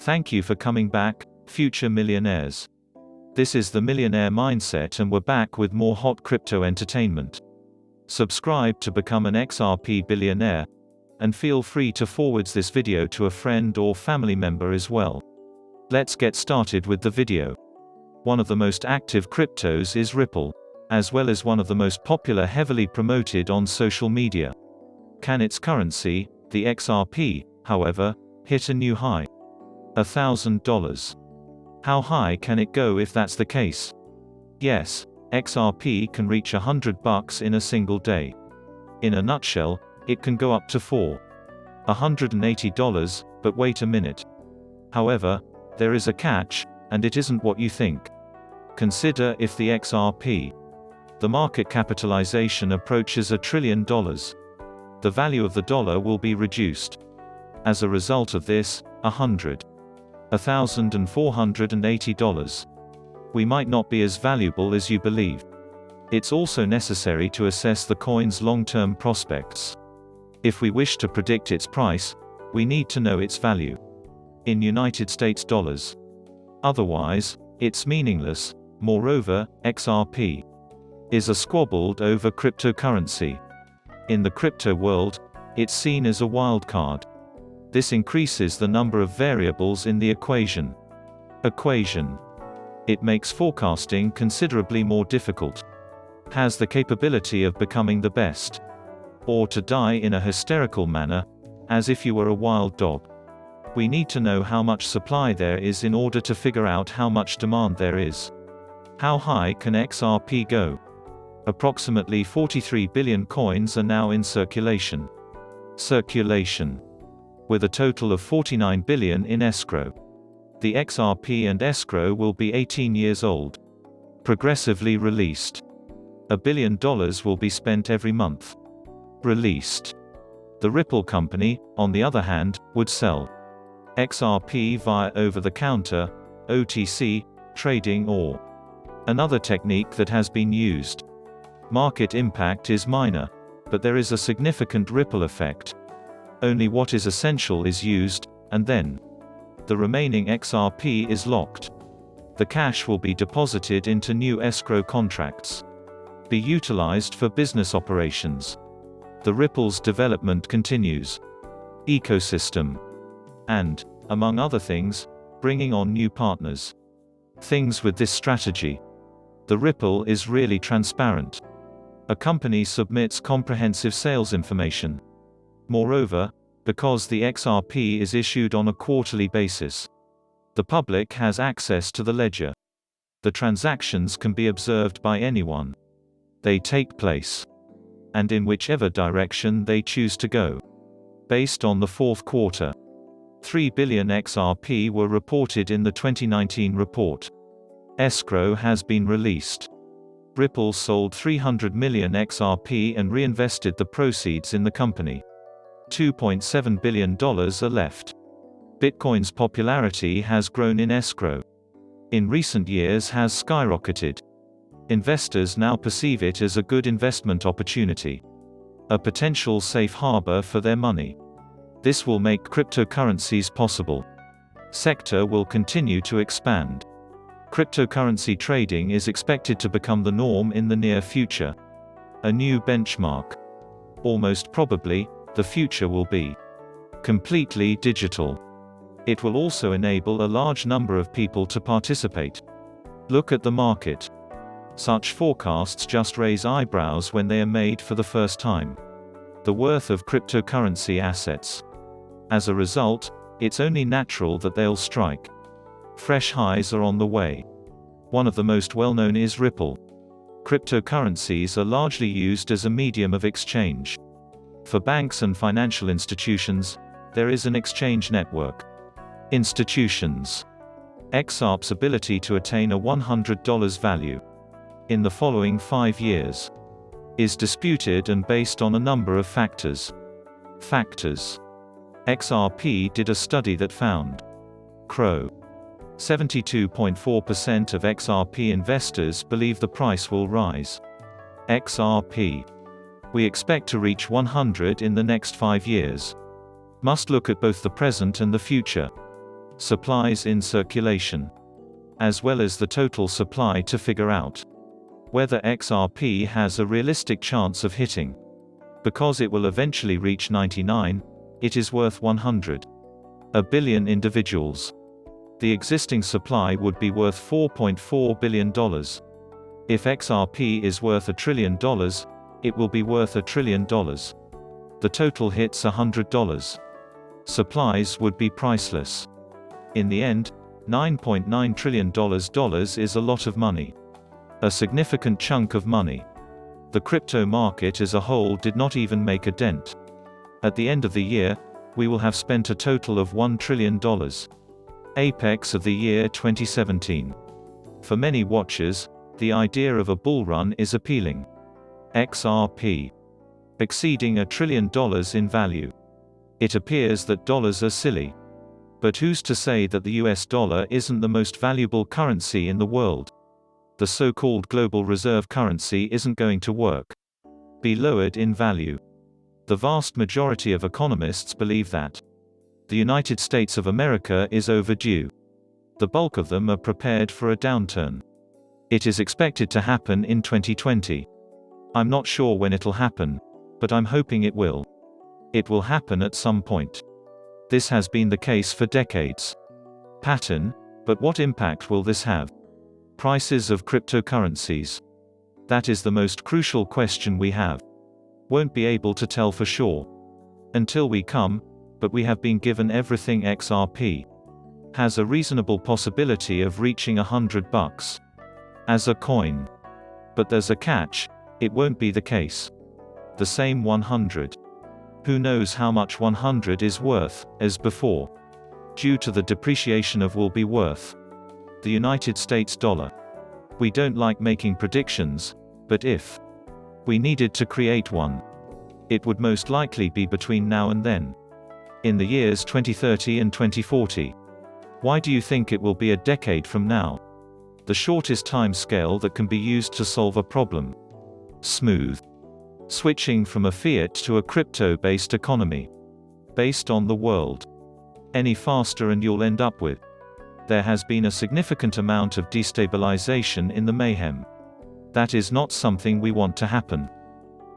Thank you for coming back, future millionaires. This is the Millionaire Mindset, and we're back with more hot crypto entertainment. Subscribe to become an XRP billionaire, and feel free to forward this video to a friend or family member as well. Let's get started with the video. One of the most active cryptos is Ripple, as well as one of the most popular, heavily promoted on social media. Can its currency, the XRP, however, hit a new high? $1,000. How high can it go if that's the case? Yes, XRP can reach $100 in a single day. In a nutshell, it can go up to $180, but wait a minute. However, there is a catch, and it isn't what you think. Consider if the XRP, the market capitalization, approaches $1 trillion. The value of the dollar will be reduced. As a result of this, $1,480. We might not be as valuable as you believe. It's also necessary to assess the coin's long-term prospects. If we wish to predict its price, we need to know its value in United States dollars. Otherwise, it's meaningless. Moreover, XRP is a squabbled over cryptocurrency. In the crypto world, it's seen as a wild card. This increases the number of variables in the equation. It makes forecasting considerably more difficult. Has the capability of becoming the best, or to die in a hysterical manner, as if you were a wild dog. We need to know how much supply there is in order to figure out how much demand there is. How high can XRP go? Approximately 43 billion coins are now in circulation. With a total of 49 billion in escrow. The XRP and escrow will be 18 years old. Progressively released. $1 billion will be spent every month. Released. The Ripple company, on the other hand, would sell XRP via over-the-counter, OTC, trading, or another technique that has been used. Market impact is minor, but there is a significant ripple effect. Only what is essential is used, and then the remaining XRP is locked. The cash will be deposited into new escrow contracts. Be utilized for business operations. The Ripple's development continues. Ecosystem. And, among other things, bringing on new partners. Things with this strategy. The Ripple is really transparent. A company submits comprehensive sales information. Moreover, because the XRP is issued on a quarterly basis, the public has access to the ledger. The transactions can be observed by anyone. They take place, and in whichever direction they choose to go. Based on the fourth quarter, 3 billion XRP were reported in the 2019 report. Escrow has been released. Ripple sold 300 million XRP and reinvested the proceeds in the company. $2.7 billion are left. Bitcoin's popularity has grown in escrow. In recent years has skyrocketed. Investors now perceive it as a good investment opportunity. A potential safe harbor for their money. This will make cryptocurrencies possible. Sector will continue to expand. Cryptocurrency trading is expected to become the norm in the near future. A new benchmark. Almost probably, the future will be completely digital. It will also enable a large number of people to participate. Look at the market. Such forecasts just raise eyebrows when they are made for the first time. The worth of cryptocurrency assets. As a result, it's only natural that they'll strike. Fresh highs are on the way. One of the most well-known is Ripple. Cryptocurrencies are largely used as a medium of exchange. For banks and financial institutions, there is an exchange network. Institutions. XRP's ability to attain a $100 value in the following 5 years is disputed and based on a number of factors. XRP did a study that found 72.4% of XRP investors believe the price will rise. XRP. We expect to reach 100 in the next 5 years. Must look at both the present and the future. supplies in circulation, as well as the total supply to figure out whether XRP has a realistic chance of hitting. Because it will eventually reach 99, it is worth 100 billion individuals. The existing supply would be worth $4.4 billion. If XRP is worth $1 trillion, it will be worth $1 trillion. The total hits $100. Supplies would be priceless. In the end, $9.9 trillion is a lot of money. A significant chunk of money. The crypto market as a whole did not even make a dent. At the end of the year, we will have spent a total of $1 trillion. Apex of the year 2017. For many watchers, the idea of a bull run is appealing. XRP exceeding $1 trillion in value. It appears that dollars are silly. But who's to say that the US dollar isn't the most valuable currency in the world? The so-called global reserve currency isn't going to work. Be lowered in value. The vast majority of economists believe that the United States of America is overdue. The bulk of them are prepared for a downturn. It is expected to happen in 2020. I'm not sure when it'll happen, but I'm hoping it will. It will happen at some point. This has been the case for decades. Pattern, but what impact will this have? Prices of cryptocurrencies. That is the most crucial question we have. Won't be able to tell for sure until we come, but we have been given everything. XRP has a reasonable possibility of reaching $100 as a coin. But there's a catch, it won't be the case. The same 100. Who knows how much 100 is worth, as before. Due to the depreciation of will be worth. The United States dollar. We don't like making predictions, but if we needed to create one, it would most likely be between now and then. In the years 2030 and 2040. Why do you think it will be a decade from now? The shortest time scale that can be used to solve a problem. Smooth switching from a fiat to a crypto-based economy. Based on the world. Any faster and you'll end up with. There has been a significant amount of destabilization in the mayhem. That is not something we want to happen.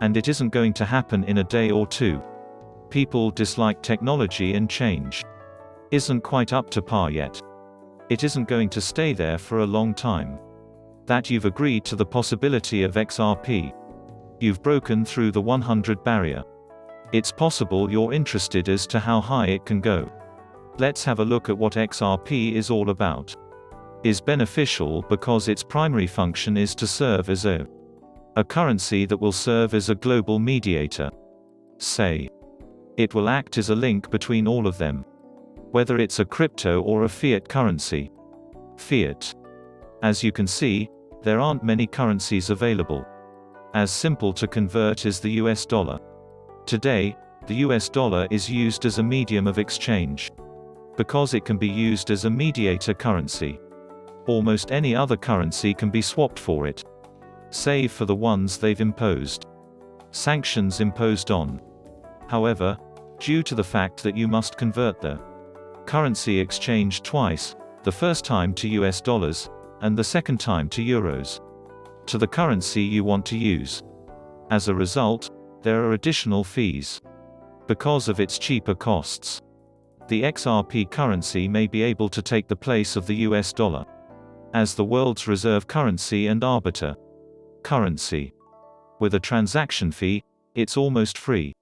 And it isn't going to happen in a day or two. People dislike technology and change isn't quite up to par yet. It isn't going to stay there for a long time. That you've agreed to the possibility of XRP. You've broken through the 100 barrier. It's possible you're interested as to how high it can go. Let's have a look at what XRP is all about. Is beneficial because its primary function is to serve as a currency that will serve as a global mediator. Say. It will act as a link between all of them. Whether it's a crypto or a fiat currency. Fiat. As you can see, there aren't many currencies available. As simple to convert as the US dollar. Today, the US dollar is used as a medium of exchange. Because it can be used as a mediator currency. Almost any other currency can be swapped for it. Save for the ones they've imposed. Sanctions imposed on. However, due to the fact that you must convert the currency exchange twice, the first time to US dollars, and the second time to euros. To the currency you want to use. As a result, there are additional fees. Because of its cheaper costs. The XRP currency may be able to take the place of the US dollar. As the world's reserve currency and arbiter currency. With a transaction fee, it's almost free.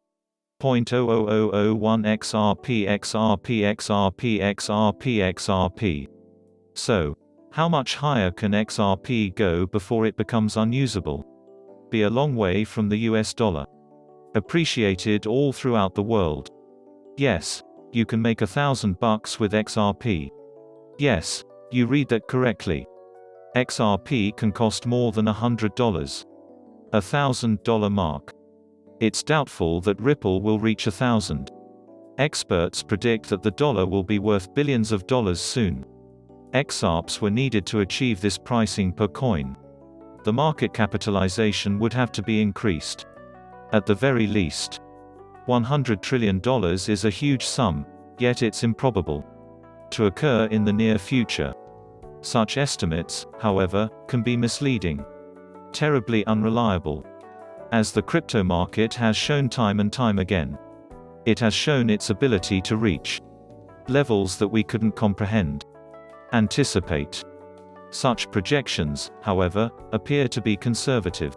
0.00001 XRP XRP XRP XRP XRP. So, how much higher can XRP go before it becomes unusable? Be a long way from the US dollar. Appreciated all throughout the world. Yes, you can make $1,000 with XRP. Yes, you read that correctly. XRP can cost more than $100. $1,000 mark. It's doubtful that Ripple will reach 1,000. Experts predict that the dollar will be worth billions of dollars soon. XRPs were needed to achieve this pricing per coin. The market capitalization would have to be increased. At the very least. $100 trillion is a huge sum, yet it's improbable. to occur in the near future. Such estimates, however, can be misleading. Terribly unreliable. As the crypto market has shown time and time again. It has shown its ability to reach levels that we couldn't comprehend, anticipate. Such projections, however, appear to be conservative,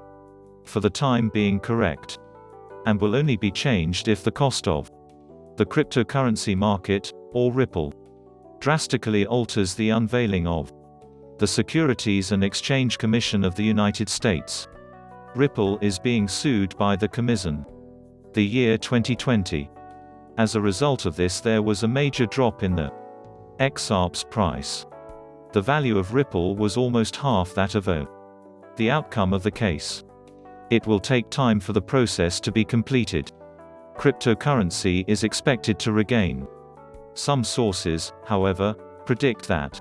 for the time being correct, and will only be changed if the cost of the cryptocurrency market, or Ripple, drastically alters the unveiling of the Securities and Exchange Commission of the United States. Ripple is being sued by the commision. The year 2020. As a result of this, there was a major drop in the XRP's price. The value of Ripple was almost half that of the outcome of the case. It will take time for the process to be completed. Cryptocurrency is expected to regain. Some sources, however, predict that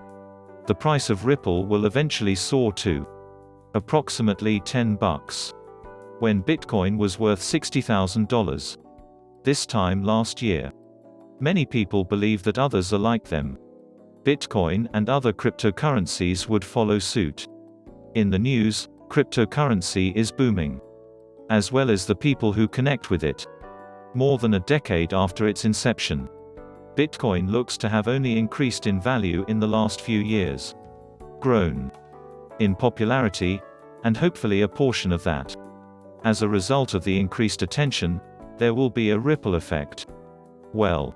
the price of Ripple will eventually soar to approximately $10, when Bitcoin was worth $60,000. This time last year. Many people believe that others are like them. Bitcoin and other cryptocurrencies would follow suit. In the news, cryptocurrency is booming, as well as the people who connect with it. More than a decade after its inception, Bitcoin looks to have only increased in value in the last few years. Grown in popularity, and hopefully a portion of that. As a result of the increased attention, there will be a ripple effect. Well,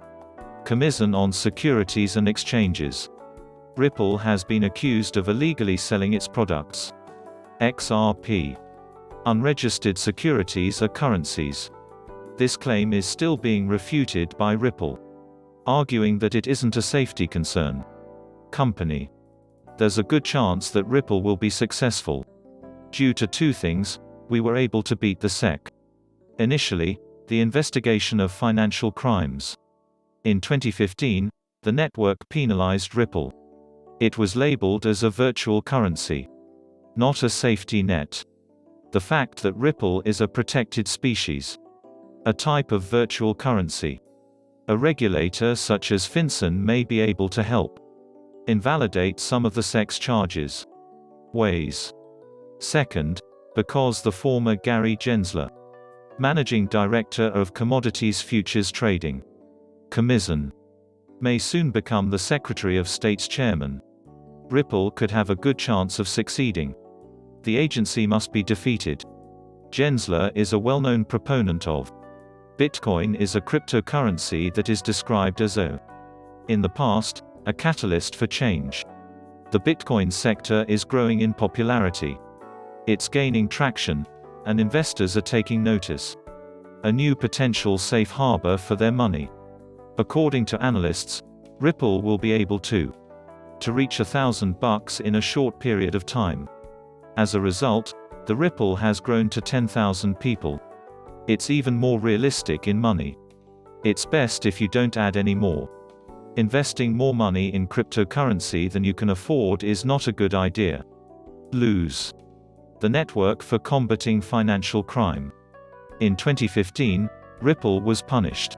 commission on securities and exchanges. Ripple has been accused of illegally selling its products. XRP. Unregistered securities are currencies. This claim is still being refuted by Ripple, arguing that it isn't a safety concern. Company. There's a good chance that Ripple will be successful. Due to two things, we were able to beat the SEC. Initially, the investigation of financial crimes. In 2015, the network penalized Ripple. It was labeled as a virtual currency, not a safety net. The fact that Ripple is a protected species, a type of virtual currency. A regulator such as FinCEN may be able to help invalidate some of the SEC's charges. Ways. Second, because the former Gary Gensler, Managing Director of Commodities Futures Trading, Commission, may soon become the Secretary of State's chairman. Ripple could have a good chance of succeeding. The agency must be defeated. Gensler is a well-known proponent of Bitcoin is a cryptocurrency that is described as in the past, a catalyst for change. The Bitcoin sector is growing in popularity. It's gaining traction, and investors are taking notice. A new potential safe harbor for their money. According to analysts, Ripple will be able to reach $1,000 in a short period of time. As a result, the Ripple has grown to 10,000 people. It's even more realistic in money. It's best if you don't add any more. Investing more money in cryptocurrency than you can afford is not a good idea. Lose. The network for combating financial crime. In 2015, Ripple was punished.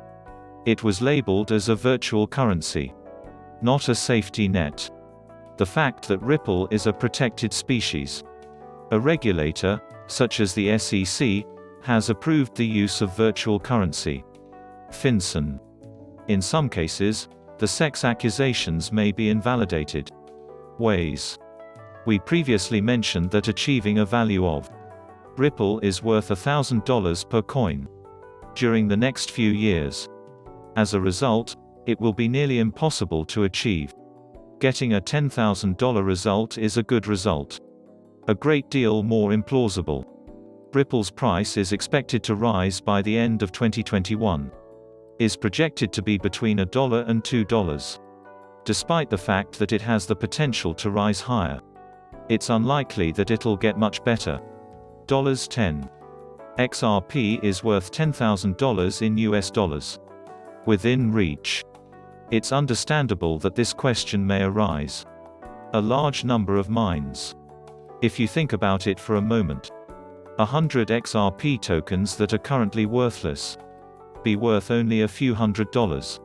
It was labeled as a virtual currency, not a safety net. The fact that Ripple is a protected species. A regulator, such as the SEC, has approved the use of virtual currency. FinCEN. In some cases, the SEC's accusations may be invalidated. Ways. We previously mentioned that achieving a value of Ripple is worth $1,000 per coin during the next few years. As a result, it will be nearly impossible to achieve. Getting a $10,000 result is a good result. A great deal more implausible. Ripple's price is expected to rise by the end of 2021. Is projected to be between $1 and $2. Despite the fact that it has the potential to rise higher, it's unlikely that it'll get much better. $10. XRP is worth $10,000 in US dollars. Within reach. It's understandable that this question may arise. A large number of minds. If you think about it for a moment. 100 XRP tokens that are currently worthless. Be worth only a few $100s.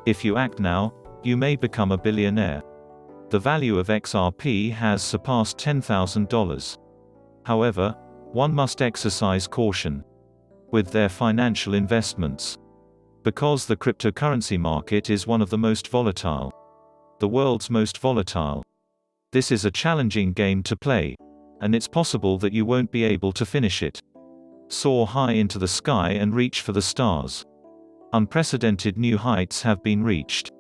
If you act now, You may become a billionaire. The value of XRP has surpassed $10,000. However, one must exercise caution with their financial investments, because the cryptocurrency market is one of the most volatile, the world's most volatile. This is a challenging game to play, and it's possible that you won't be able to finish it. Soar high into the sky and reach for the stars. Unprecedented new heights have been reached.